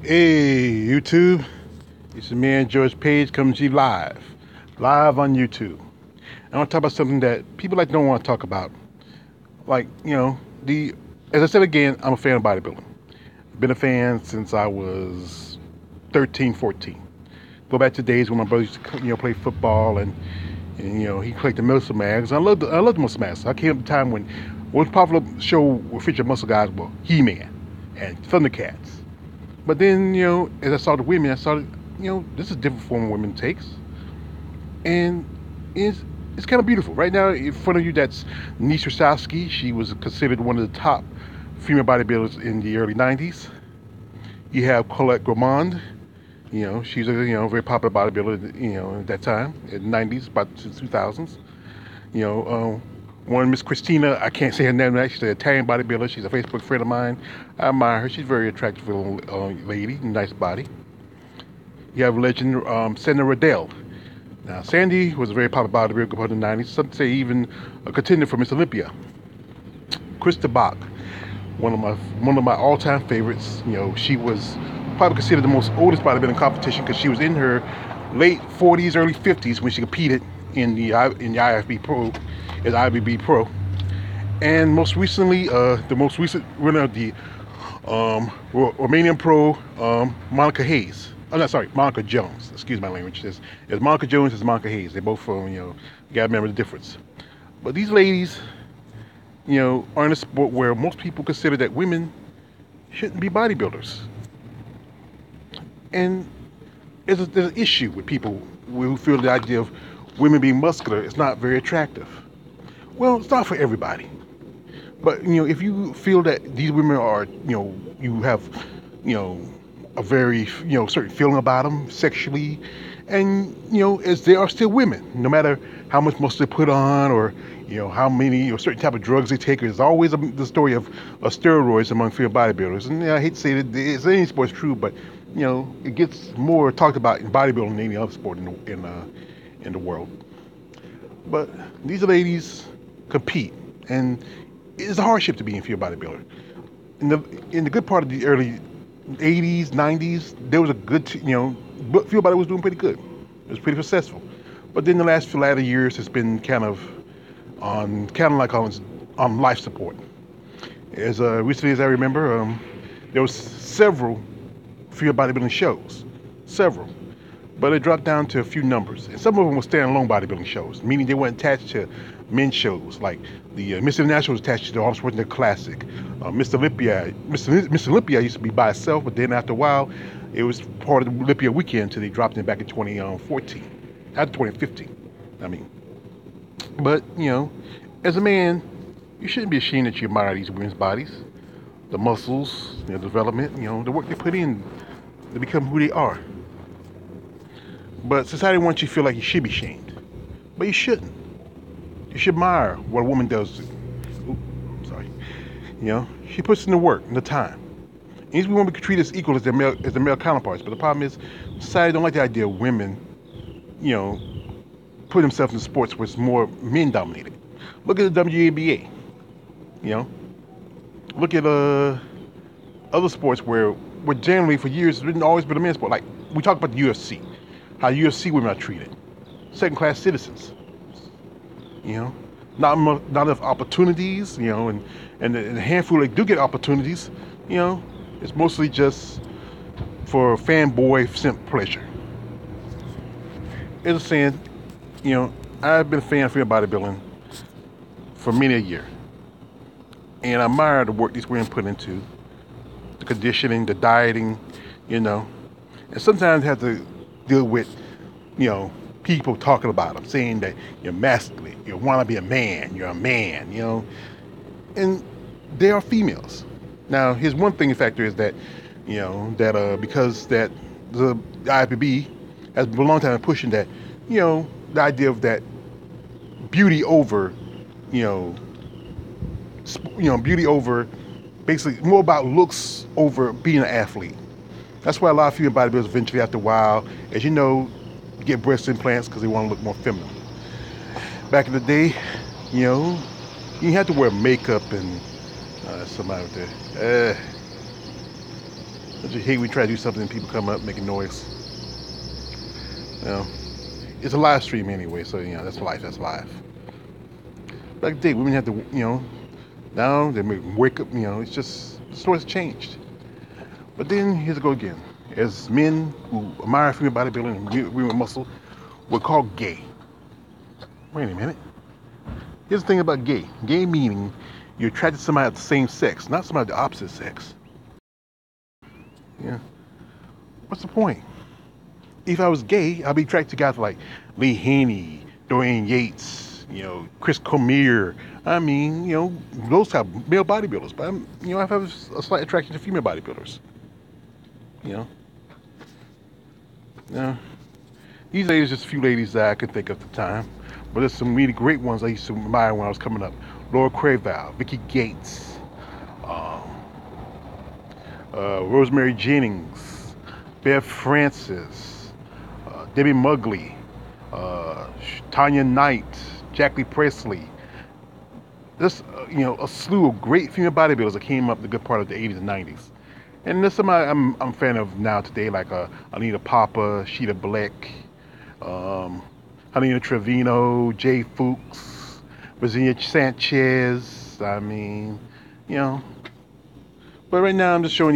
Hey, YouTube. This is man George Page coming to you live on YouTube. I want to talk about something that people don't want to talk about. Like, the as I said again, I'm a fan of bodybuilding. Been a fan since I was 13, 14. Go back to days when my brother used to, play football and he collected muscle mags. I loved the muscle mags. I came up a time when most popular show with featured muscle guys were He-Man and Thundercats. But then, as I saw the women, I started, this is a different form of women takes. And it's kind of beautiful. Right now, in front of you, that's Nisha Sasaki. She was considered one of the top female bodybuilders in the early 90s. You have Colette Gramond. She's a, very popular bodybuilder, at that time, in the 90s, about the 2000s. You know, one Miss Christina, I can't say her name, she's an Italian bodybuilder. She's a Facebook friend of mine. I admire her. She's a very attractive little lady, nice body. You have legend Sandy Riddell. Now, Sandy was a very popular bodybuilder in the 90s. Some say even a contender for Miss Olympia. Krista Bach, one of my all-time favorites. She was probably considered the most oldest bodybuilding competition because she was in her late 40s, early 50s when she competed in the IFB Pro, as IBB Pro, and most recently, the most recent winner of the Romanian Pro, Monica Hayes. Oh, no, sorry, Monica Jones. Excuse my language. There's Monica Jones, there's Monica Hayes. They're both from, you gotta remember the difference. But these ladies, are in a sport where most people consider that women shouldn't be bodybuilders. And there's an issue with people who feel the idea of women being muscular is not very attractive. Well, it's not for everybody. But, if you feel that these women are, you have, a very, certain feeling about them sexually, and, as they are still women, no matter how much muscle they put on or, how many, certain type of drugs they take. There's always the story of steroids among female bodybuilders. And I hate to say that it's any sport's true, but, it gets more talked about in bodybuilding than any other sport in the world. But these ladies compete, and it's a hardship to be a female bodybuilder. In the good part of the early 80s, 90s, there was a good, female body was doing pretty good. It was pretty successful. But then the last few latter years, it's been kind of on life support. As recently as I remember, there was several female bodybuilding shows, several. But it dropped down to a few numbers. And some of them were standalone bodybuilding shows, meaning they weren't attached to men's shows. Like the Miss International was attached to the Arnold Schwarzenegger Classic. Miss Olympia used to be by itself, but then after a while, it was part of the Olympia weekend until they dropped it back in 2014, after 2015. I mean, but as a man, you shouldn't be ashamed that you admire these women's bodies, the muscles, the development, the work they put in to become who they are. But society wants you to feel like you should be shamed. But you shouldn't. You should admire what a woman does. She puts in the work and the time. And these women be treated as equal as their male counterparts. But the problem is, society don't like the idea of women, put themselves in sports where it's more men dominated. Look at the WNBA. Look at other sports where generally for years it's always been a men's sport. Like we talk about the UFC. How UFC women are treated, second-class citizens. Not enough opportunities. And the handful that do get opportunities, it's mostly just for fanboy simp pleasure. As a saying, I've been a fan of female bodybuilding for many a year, and I admire the work these women put into the conditioning, the dieting, and sometimes have to deal with, people talking about them, saying that you're masculine, you want to be a man, you're a man, and they are females. Now, here's one thing factor is that, because that the IFBB has been a long time pushing that, the idea of that beauty over, beauty over, basically more about looks over being an athlete. That's why a lot of female bodybuilders eventually, after a while, as you know, get breast implants because they want to look more feminine. Back in the day, you didn't have to wear makeup and somebody out there. I just hate when we try to do something and people come up making noise. You know, it's a live stream anyway, so that's life. That's live. Back then, women have to, now they make wake up. It's just the story's changed. But then here's it go again. As men who admire female bodybuilding and women muscle, we're called gay. Wait a minute. Here's the thing about gay. Gay meaning you're attracted to somebody of the same sex, not somebody of the opposite sex. Yeah. What's the point? If I was gay, I'd be attracted to guys like Lee Haney, Dorian Yates, Chris Cormier. I mean, those type of male bodybuilders. But I have a slight attraction to female bodybuilders. Yeah. These ladies, just a few ladies that I could think of at the time. But there's some really great ones I used to admire when I was coming up. Laura Craval, Vicky Gates, Rosemary Jennings, Bev Francis, Debbie Mugley, Tanya Knight, Jackie Presley. There's a slew of great female bodybuilders that came up the good part of the 80s and 90s. And there's some I'm a fan of now today, like Anita Papa, Sheeta Black, Helena Trevino, Jay Fuchs, Virginia Sanchez. I mean, But right now I'm just showing you.